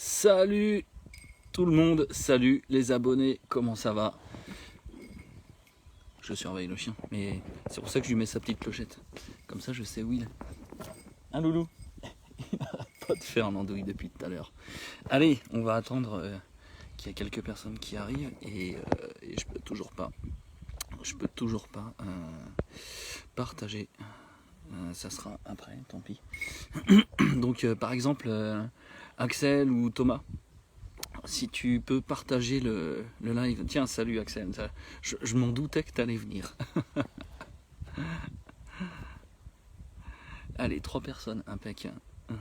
Salut tout le monde, salut les abonnés, comment ça va? Je surveille le chien, mais c'est pour ça que je lui mets sa petite clochette. Comme ça je sais où il est. Un loulou. Il n'arrête pas de faire un andouille depuis tout à l'heure. Allez, on va attendre qu'il y ait quelques personnes qui arrivent et je peux toujours pas partager. Ça sera après, tant pis. Donc par exemple Axel ou Thomas, si tu peux partager le live. Tiens, salut Axel, je m'en doutais que tu allais venir. Allez, 3 personnes, impec.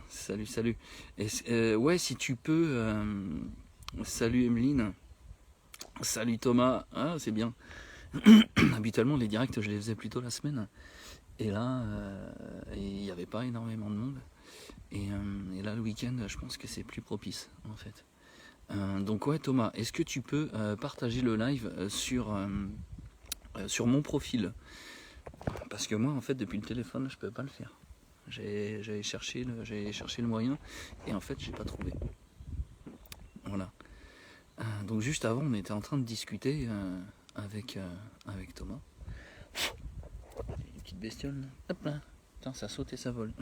Salut, salut. Et, ouais, si tu peux... salut Emeline. Salut Thomas. Ah, c'est bien. Habituellement, les directs, je les faisais plutôt la semaine. Et là, il n'y avait pas énormément de monde. Et là, le week-end, je pense que c'est plus propice, en fait. Donc ouais, Thomas, est-ce que tu peux partager le live sur mon profil? Parce que moi, en fait, depuis le téléphone, je peux pas le faire. J'ai cherché le moyen et en fait, j'ai pas trouvé. Voilà. Donc juste avant, on était en train de discuter avec Thomas. Une petite bestiole, là. Hop là. Putain, ça saute et ça vole.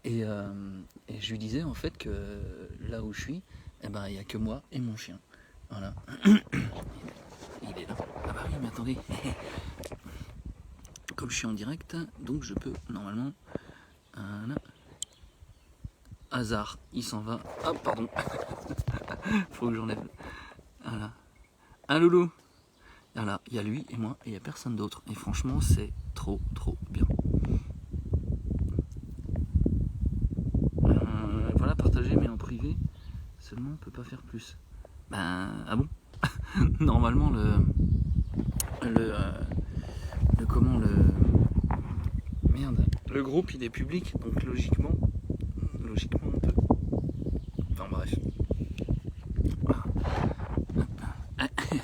et je lui disais en fait que là où je suis, il n'y a que moi et mon chien. Voilà. Il est là. Ah bah oui, mais attendez. Comme je suis en direct, donc je peux normalement... Voilà. Hasard, il s'en va. Ah, pardon. Faut que j'enlève. Voilà. Un loulou. Voilà, il y a lui et moi et il n'y a personne d'autre. Et franchement, c'est trop bien. Voilà, partager, mais en privé. Seulement, on peut pas faire plus. Ben, ah bon? Normalement, merde, le groupe il est public, donc logiquement on peut. Enfin bref.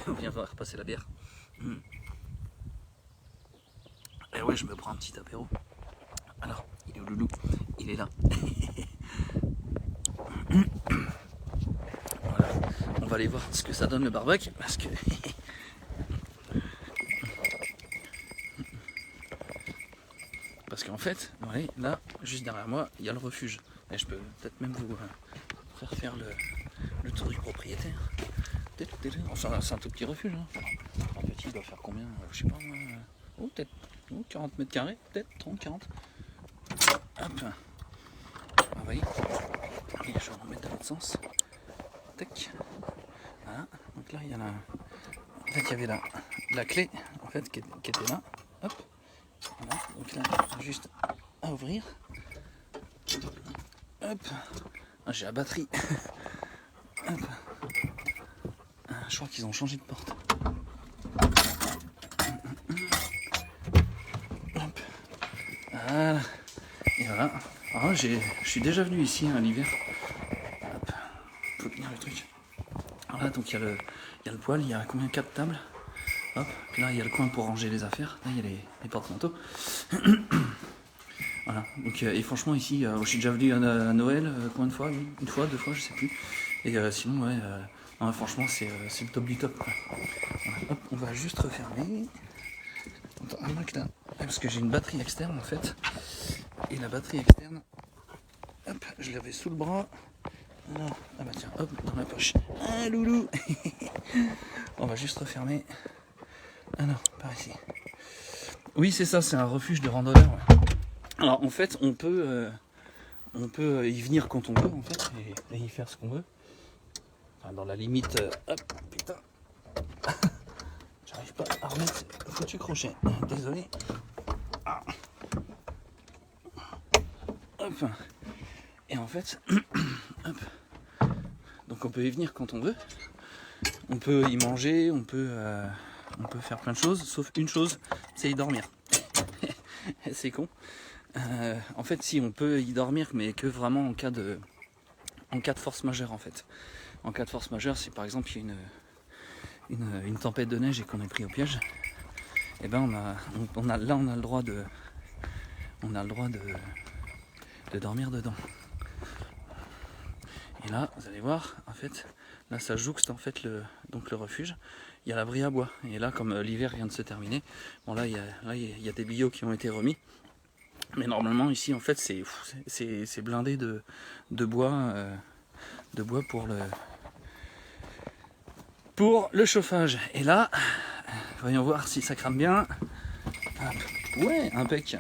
On vient voir repasser la bière. Et ouais, je me prends un petit apéro. Alors, il est où loulou? Il est là. Voilà. On va aller voir ce que ça donne le barbecue parce que qu'en fait, ouais, là, juste derrière moi, il y a le refuge. Et je peux peut-être même vous faire le tour du propriétaire. Enfin, c'est un tout petit refuge. Hein. Un petit, il doit faire combien? Je sais pas. Peut-être 40 mètres carrés, peut-être 30, 40. Hop. Vous voyez. Et je vais remettre dans l'autre sens. Tac. Voilà. Donc là, il y a en fait, il y avait la clé en fait, qui était là. Hop. Voilà. Donc là, juste à ouvrir. Hop. Ah, j'ai la batterie. Hop. Je crois qu'ils ont changé de porte. Hop. Voilà. Et voilà. Alors, je suis déjà venu ici à l'hiver. Hop. Faut tenir le truc. Voilà, donc il y a le poêle, il y a combien? 4 tables. Hop. Puis là, il y a le coin pour ranger les affaires. Là, il y a les porte-manteaux. Voilà. Donc, et franchement, ici, je suis déjà venu à Noël, combien de fois? Une fois, 2 fois, je sais plus. Et sinon, ouais. Non, franchement, c'est le top du top. Quoi. Voilà, hop, on va juste refermer. Attends, parce que j'ai une batterie externe en fait. Et la batterie externe, hop, je l'avais sous le bras. Non, ah bah tiens, hop, dans la poche. Ah loulou. On va juste refermer. Ah non, par ici. Oui, c'est ça, c'est un refuge de randonneurs. Ouais. Alors en fait, on peut y venir quand on veut en fait et y faire ce qu'on veut. Dans la limite, hop, putain, j'arrive pas à remettre le foutu crochet, désolé. Ah. Hop, et en fait, hop, donc on peut y venir quand on veut, on peut y manger, on peut faire plein de choses, sauf une chose, c'est y dormir. C'est con. En fait, si on peut y dormir, mais que vraiment en cas de force majeure en fait. En cas de force majeure, si par exemple il y a une tempête de neige et qu'on est pris au piège, et ben on a le droit de dormir dedans. Et là, vous allez voir, en fait, là ça jouxte en fait le refuge. Il y a l'abri à bois. Et là, comme l'hiver vient de se terminer, bon là il y a des billots qui ont été remis. Mais normalement ici en fait c'est blindé de bois pour le chauffage. Et là, voyons voir si ça crame bien. Ouais, impec.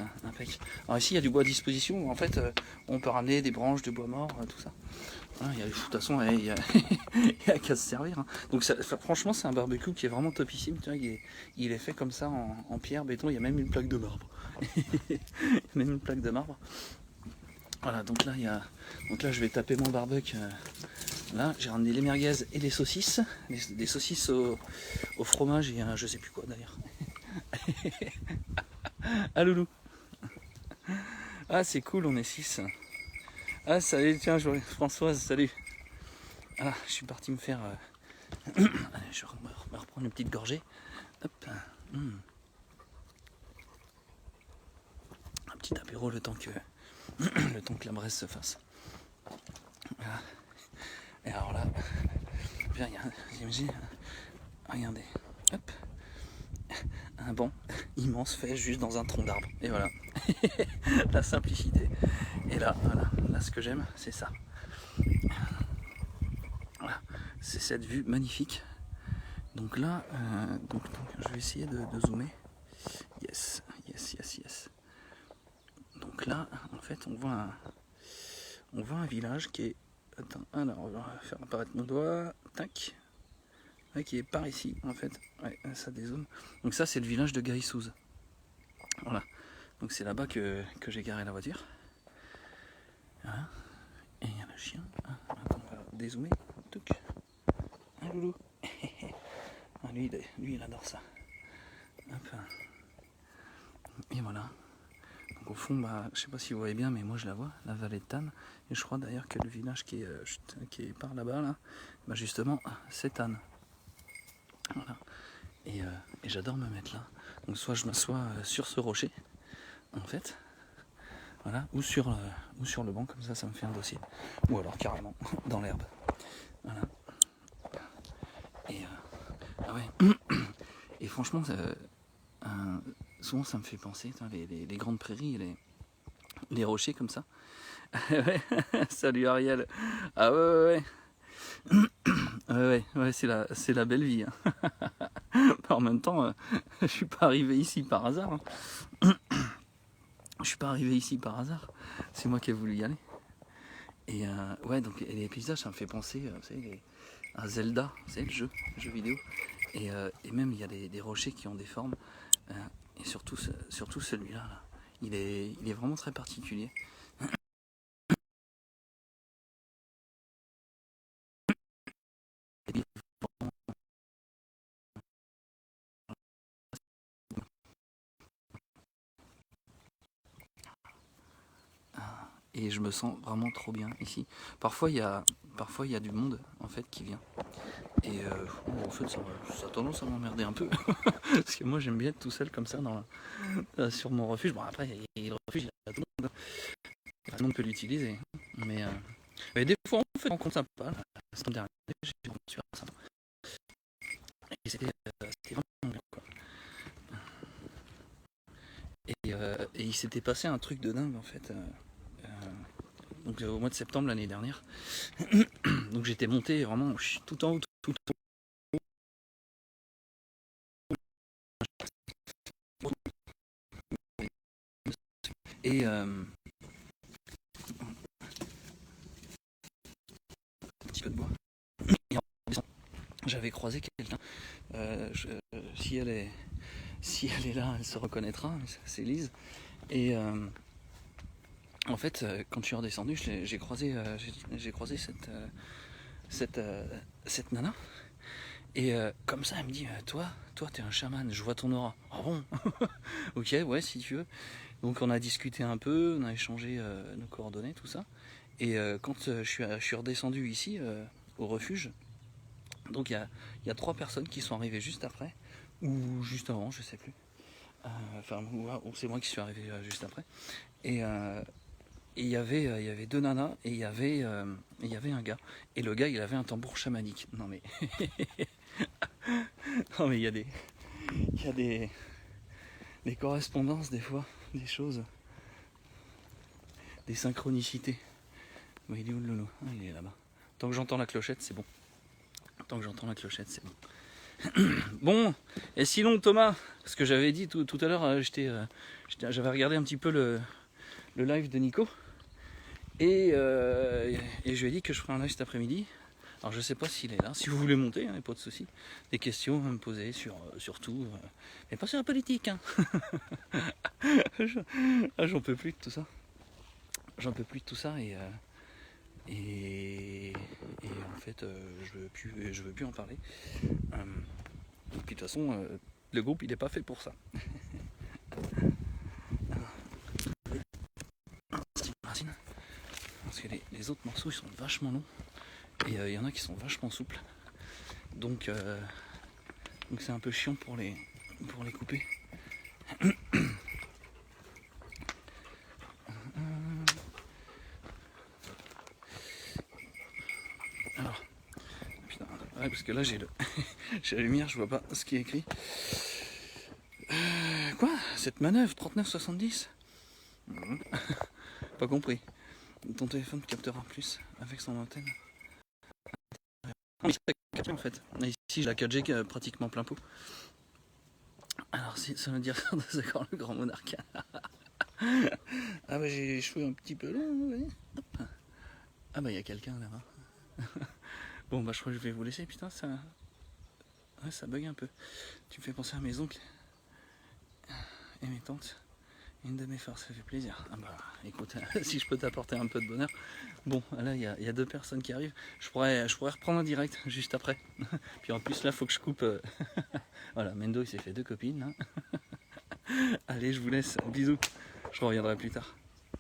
Alors ici il y a du bois à disposition. En fait, on peut ramener des branches de bois mort, tout ça. De toute façon, il y a qu'à se servir. Hein. Donc franchement, c'est un barbecue qui est vraiment topissime. Tu vois, il est fait comme ça en pierre, béton. Il y a même une plaque de marbre. Voilà, donc là, je vais taper mon barbecue. Là, j'ai ramené les merguez et les saucisses. Des saucisses au fromage et je sais plus quoi d'ailleurs. Ah loulou. Ah c'est cool, on est 6. Ah salut, tiens, Françoise, salut. Ah, je suis parti me faire... Allez, je vais me reprendre une petite gorgée. Hop. Un petit apéro le temps que la braise se fasse. Voilà. Et alors là, regardez, hop, un banc immense fait juste dans un tronc d'arbre. Et voilà, la simplicité. Et là, voilà, là ce que j'aime, c'est ça. Voilà, c'est cette vue magnifique. Donc là, je vais essayer de zoomer. Yes. Donc là, en fait, on voit un village qui est... Attends, alors on va faire apparaître mon doigt. Tac. Ouais, qui est par ici, en fait. Ouais, ça dézoome. Donc ça, c'est le village de Gaïsouz. Voilà. Donc c'est là-bas que j'ai garé la voiture. Voilà. Et il y a le chien. Attends, on va dézoomer. Touc. Un loulou. Lui, il adore ça. Hop. Et voilà. Donc au fond, je sais pas si vous voyez bien, mais moi je la vois, la vallée de Tannes. Et je crois d'ailleurs que le village qui est par là-bas, là, justement, c'est Tannes. Voilà. Et j'adore me mettre là. Donc soit je m'assois sur ce rocher, en fait, voilà, ou sur le banc, comme ça me fait un dossier. Ou alors carrément dans l'herbe. Voilà. Et ouais. Et franchement, souvent ça me fait penser, les grandes prairies, les rochers comme ça. Salut Ariel. Ah ouais. Ouais, c'est la belle vie. Hein. En même temps, je suis pas arrivé ici par hasard. Hein. Je suis pas arrivé ici par hasard. C'est moi qui ai voulu y aller. Et ouais, donc les paysages, ça me fait penser à Zelda, c'est le jeu vidéo. Et même il y a des rochers qui ont des formes. Et surtout celui-là, là, il est vraiment très particulier. Et je me sens vraiment trop bien ici. Parfois il y a du monde en fait qui vient. Et en fait ça a tendance à m'emmerder un peu. Parce que moi j'aime bien être tout seul comme ça sur mon refuge. Bon après le refuge, tout le monde peut l'utiliser. Mais des fois on fait rencontre sympa. La semaine dernière j'ai rencontré super sympa. Et c'était vraiment bien quoi. Et il s'était passé un truc de dingue en fait. Donc au mois de septembre l'année dernière. Donc j'étais monté vraiment tout en haut, tout en haut. Et un petit peu de bois. Et j'avais croisé quelqu'un. Si elle est là, elle se reconnaîtra. C'est Lise. Et en fait, quand je suis redescendu, j'ai croisé cette nana. Et comme ça, elle me dit, toi, t'es un chaman, je vois ton aura. Ah bon? Ok, ouais, si tu veux. Donc on a discuté un peu, on a échangé nos coordonnées, tout ça. Et quand je suis redescendu ici, au refuge, donc il y a 3 personnes qui sont arrivées juste après, ou juste avant, je sais plus. Ou c'est moi qui suis arrivé juste après. Et Et il y avait deux nanas et il y avait un gars. Et le gars, il avait un tambour chamanique. Non mais, non mais il y a des correspondances des fois, des choses, des synchronicités. Bon, il est où le Lolo? Ah, il est là-bas. Tant que j'entends la clochette, c'est bon. Tant que j'entends la clochette, c'est bon. Bon, et sinon Thomas, parce que j'avais dit tout à l'heure, j'avais regardé un petit peu le live de Nico. Et je lui ai dit que je ferais un live cet après-midi. Alors je sais pas s'il est là, si vous voulez monter, hein, pas de soucis. Des questions à me poser sur tout. Mais pas sur la politique. Hein. J'en peux plus de tout ça. J'en peux plus de tout ça et en fait je veux plus en parler. Et puis de toute façon le groupe il est pas fait pour ça. Parce que les autres morceaux ils sont vachement longs et il y en a qui sont vachement souples. Donc c'est un peu chiant pour les couper. Alors, putain, ouais, parce que là j'ai la lumière, je vois pas ce qui est écrit. Quoi? Cette manœuvre 3970? Pas compris. Ton téléphone captera plus avec son antenne. En fait, ici j'ai la 4G pratiquement plein pot. Alors si ça veut dire d'accord le grand monarque. Ah bah j'ai les cheveux un petit peu longs. Ouais. Ah bah il y a quelqu'un là-bas. Bon bah je crois que je vais vous laisser, putain ça. Ouais, ça bug un peu. Tu me fais penser à mes oncles et mes tantes. Une de mes forces, ça fait plaisir. Ah bah écoute, si je peux t'apporter un peu de bonheur. Bon, là il y a deux personnes qui arrivent. Je pourrais reprendre un direct juste après. Puis en plus là faut que je coupe. Voilà, Mendo il s'est fait deux copines. Hein. Allez, je vous laisse. Bisous. Je reviendrai plus tard.